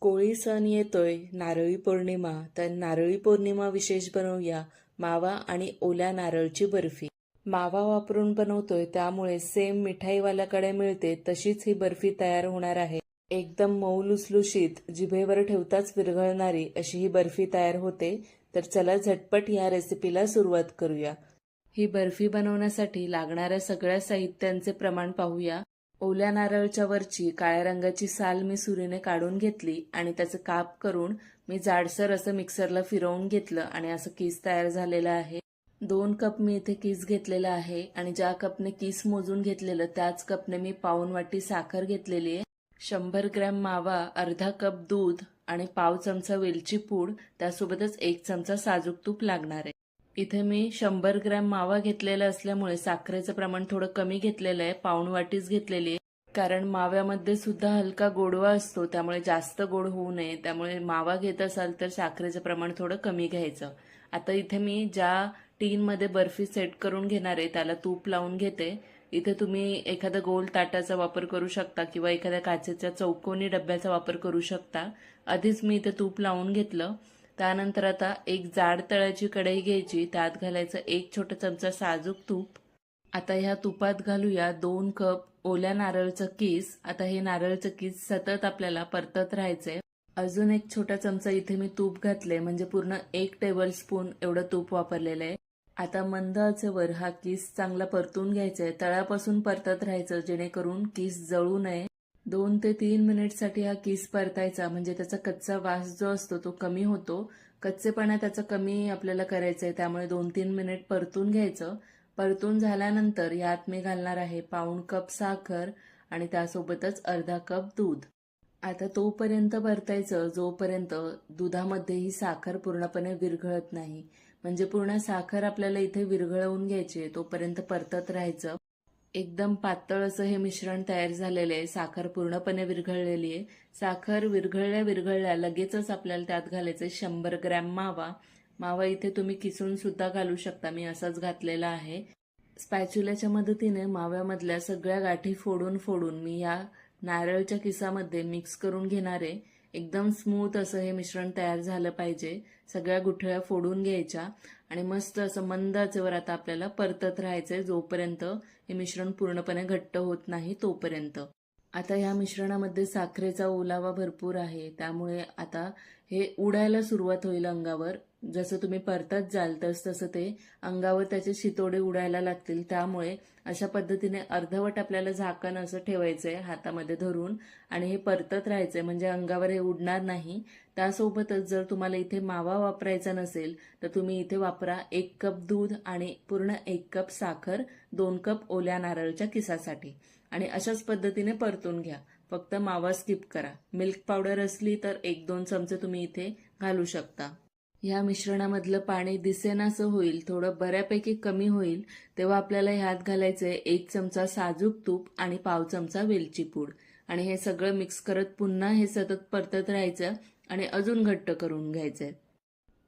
कोळी सण येतोय, नारळी पौर्णिमा. तर नारळी पौर्णिमा विशेष बनवूया मावा आणि ओल्या नारळची बर्फी. मावा वापरून बनवतोय त्यामुळे सेम मिठाईवाल्याकडे मिळते तशीच ही बर्फी तयार होणार आहे. एकदम मऊ लुसलुशीत, जिभेवर ठेवताच विरघळणारी अशी ही बर्फी तयार होते. तर चला झटपट या रेसिपीला सुरुवात करूया. ही बर्फी बनवण्यासाठी लागणाऱ्या सगळ्या साहित्यांचे प्रमाण पाहूया. ओल्या नारळच्या वरची काळ्या रंगाची साल मी सुरीने काढून घेतली आणि त्याचं काप करून मी जाडसर असं मिक्सरला फिरवून घेतलं आणि असं कीस तयार झालेलं आहे. 2 कप मी इथे कीस घेतलेला आहे आणि ज्या कपने कीस मोजून घेतलेलं त्याच कपने मी पाऊण वाटी साखर घेतलेली आहे. 100 ग्रॅम मावा, अर्धा कप दूध आणि पाव चमचा वेलची पूड, त्यासोबतच 1 चमचा साजूक तूप लागणार आहे. इथे मी 100 ग्रॅम मावा घेतलेला असल्यामुळे साखरेचं प्रमाण थोडं कमी घेतलेलं आहे, पाऊण वाटीच घेतलेली आहे. कारण माव्यामध्ये सुद्धा हलका गोडवा असतो, त्यामुळे जास्त गोड होऊ नये. त्यामुळे मावा घेत असाल तर साखरेचं प्रमाण थोडं कमी घ्यायचं. आता इथे मी ज्या टीनमध्ये बर्फी सेट करून घेणार आहे त्याला तूप लावून घेते. इथे तुम्ही एखाद्या गोल ताटाचा वापर करू शकता किंवा एखाद्या काचेच्या चौकोनी डब्याचा वापर करू शकता. आधीच मी इथे तूप लावून घेतलं. त्यानंतर आता एक जाड तळ्याची कढई घ्यायची, त्यात घालायचं 1 छोटा चमचा साजूक तूप. आता ह्या तुपात घालूया 2 कप ओल्या नारळचं कीस. आता हे नारळचं कीस सतत आपल्याला परतत राहायचंय. अजून 1 छोटा चमचा इथे मी तूप घातले, म्हणजे पूर्ण 1 टेबलस्पून एवढं तूप वापरलेलं आहे. आता मंद आचेवर हा कीस चांगला परतून घ्यायचाय. तळापासून परतत राहायचं जेणेकरून कीस जळू नये. 2 ते 3 मिनिटसाठी हा कीस परतायचा, म्हणजे त्याचा कच्चा वास जो असतो तो कमी होतो. कच्चेपणा त्याचा कमी आपल्याला करायचंय, त्यामुळे 2-3 मिनिट परतून घ्यायचं. परतून झाल्यानंतर यात मी घालणार आहे पाऊण कप साखर आणि त्यासोबतच अर्धा कप दूध. आता तोपर्यंत परतायचं जोपर्यंत दुधामध्ये ही साखर पूर्णपणे विरघळत नाही. म्हणजे पूर्ण साखर आपल्याला इथे विरघळवून घ्यायची, तोपर्यंत परतत राहायचं. एकदम पातळ असं हे मिश्रण तयार झालेलं आहे. साखर पूर्णपणे विरघळलेली आहे. साखर विरघळल्या विरघळल्या लगेचच आपल्याला त्यात घालायचं 100 ग्रॅम मावा. मावा इथे तुम्ही किसून सुद्धा घालू शकता, मी असाच घातलेला आहे. स्पॅच्युलाच्या मदतीने माव्यामधल्या सगळ्या गाठी फोडून फोडून मी या नारळच्या किसामध्ये मिक्स करून घेणार आहे. एकदम स्मूथ असं हे मिश्रण तयार झालं पाहिजे. सगळ्या गुठळ्या फोडून घ्यायच्या आणि मस्त असं मंद आचेवर आता आपल्याला परतत राहायचंय जोपर्यंत हे मिश्रण पूर्णपणे घट्ट होत नाही तोपर्यंत. आता ह्या मिश्रणामध्ये साखरेचा ओलावा भरपूर आहे, त्यामुळे आता हे उडायला सुरुवात होईल अंगावर. जसं तुम्ही परतत जाल तसं ते अंगावर त्याचे शितोडे उडायला लागतील. त्यामुळे अशा पद्धतीने अर्धवट आपल्याला झाकण असं ठेवायचंय हातामध्ये धरून आणि हे परतत राहायचंय, म्हणजे अंगावर हे उडणार नाही. त्यासोबतच जर तुम्हाला इथे मावा वापरायचा नसेल तर तुम्ही इथे वापरा 1 कप दूध आणि पूर्ण 1 कप साखर 2 कप ओल्या नारळच्या किसासाठी. आणि अशाच पद्धतीने परतून घ्या. फक्त मावा स्किप करा. मिल्क पावडर असली तर 1-2 चमचे तुम्ही इथे घालू शकता. ह्या मिश्रणामधलं पाणी दिसेनासं होईल, थोडं बऱ्यापैकी कमी होईल, तेव्हा आपल्याला ह्यात घालायचंय 1 चमचा साजूक तूप आणि पाव चमचा वेलची पूड. आणि हे सगळं मिक्स करत पुन्हा हे सतत परतत राहायचं आणि अजून घट्ट करून घ्यायचंय.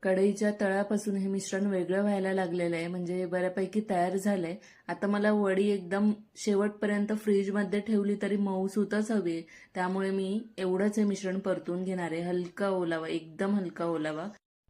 कढईच्या तळापासून हे मिश्रण वेगळं व्हायला लागलेलं आहे, म्हणजे बऱ्यापैकी तयार झालंय. आता मला वडी एकदम शेवटपर्यंत फ्रीजमध्ये ठेवली तरी मऊसूतच हवी, त्यामुळे मी एवढंच हे मिश्रण परतून घेणार आहे. हलका ओलावा, एकदम हलका ओलावा.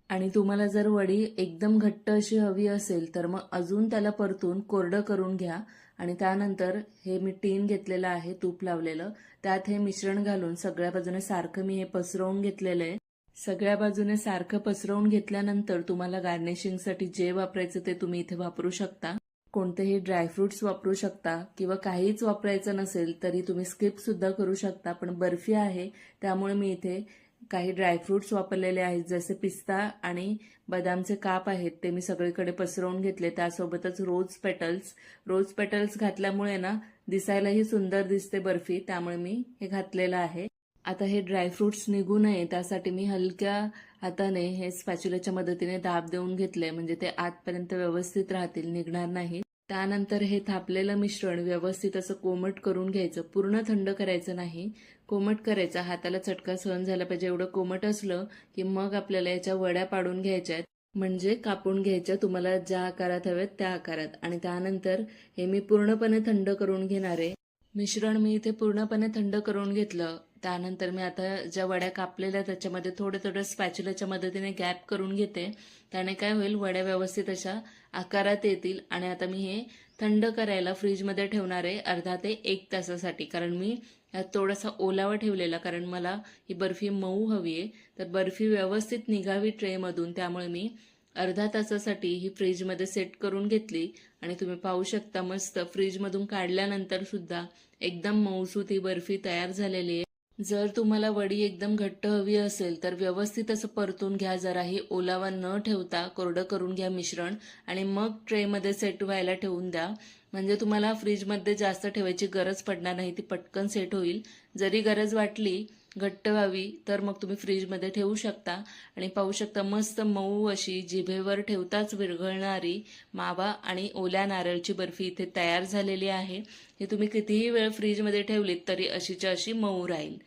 आणि तुम्हाला जर वडी एकदम घट्ट अशी हवी असेल तर मग अजून त्याला परतून कोरडं करून घ्या. आणि त्यानंतर हे मी टीन घेतलेलं आहे तूप लावलेलं, त्यात हे मिश्रण घालून सगळ्या बाजूने सारखं मी हे पसरवून घेतलेलं आहे. सगळ्या बाजूने सारखं पसरवून घेतल्यानंतर तुम्हाला गार्निशिंगसाठी जे वापरायचं ते तुम्ही इथे वापरू शकता. कोणतेही ड्रायफ्रुट्स वापरू शकता किंवा काहीच वापरायचं नसेल तरी तुम्ही स्किप सुद्धा करू शकता. पण बर्फी आहे त्यामुळे मी इथे काही ड्रायफ्रुट्स वापरलेले आहेत, जसे पिस्ता आणि बदामचे काप आहेत ते मी सगळीकडे पसरवून घेतले. त्यासोबतच रोज पेटल्स घातल्यामुळे ना दिसायलाही सुंदर दिसते बर्फी, त्यामुळे मी हे घातलेलं आहे. आता हे ड्रायफ्रुट्स निघू नये त्यासाठी मी हलक्या हाताने हे स्पॅच्युलाच्या मदतीने दाब देऊन घेतले, म्हणजे ते आतपर्यंत व्यवस्थित राहतील, निघणार नाही. त्यानंतर हे थापलेलं मिश्रण व्यवस्थित असं कोमट करून घ्यायचं. पूर्ण थंड करायचं नाही, कोमट करायचं. हाताला चटका सहन झाला पाहिजे एवढं कोमट असलं की मग आपल्याला याच्या वड्या पाडून घ्यायच्या आहेत, म्हणजे कापून घ्यायच्या तुम्हाला ज्या आकारात हव्यात त्या आकारात. आणि त्यानंतर हे मी पूर्णपणे थंड करून घेणार आहे. मिश्रण मी इथे पूर्णपणे थंड करून घेतलं. त्यानंतर मी आता ज्या वड्या कापलेल्या त्याच्यामध्ये थोडे थोडे स्पॅच्युलाच्या मदतीने गॅप करून घेते. त्याने काय होईल, वड्या व्यवस्थित अशा आकारात येतील. आणि आता मी हे थंड करायला फ्रीजमध्ये ठेवणार आहे अर्धा ते 1 तासासाठी. कारण मी यात थोडासा ओलावा ठेवलेला, कारण मला ही बर्फी मऊ हवी आहे. तर बर्फी व्यवस्थित निघावी ट्रेमधून, त्यामुळे मी अर्धा तासासाठी ही फ्रीजमध्ये सेट करून घेतली. आणि तुम्ही पाहू शकता मस्त फ्रीजमधून काढल्यानंतर सुद्धा एकदम मऊसूत ही बर्फी तयार झालेली आहे. जर तुम्हाला वडी एकदम घट्ट हवी असेल तर व्यवस्थित असं परतून घ्या. जराही ओलावा न ठेवता कोरडं करून घ्या मिश्रण आणि मग ट्रेमध्ये सेट व्हायला ठेवून द्या. म्हणजे तुम्हाला फ्रीजमध्ये जास्त ठेवायची गरज पडणार नाही, ती पटकन सेट होईल. जरी गरज वाटली घट्ट व्हावी तर मग तुम्ही फ्रीजमध्ये ठेवू शकता. आणि पाहू शकता मस्त मऊ अशी जिभेवर ठेवताच विरघळणारी मावा आणि ओल्या नारळची बर्फी इथे तयार झालेली आहे. ही तुम्ही कितीही वेळ फ्रीजमध्ये ठेवलीत तरी अशीच्या अशी मऊ राहील.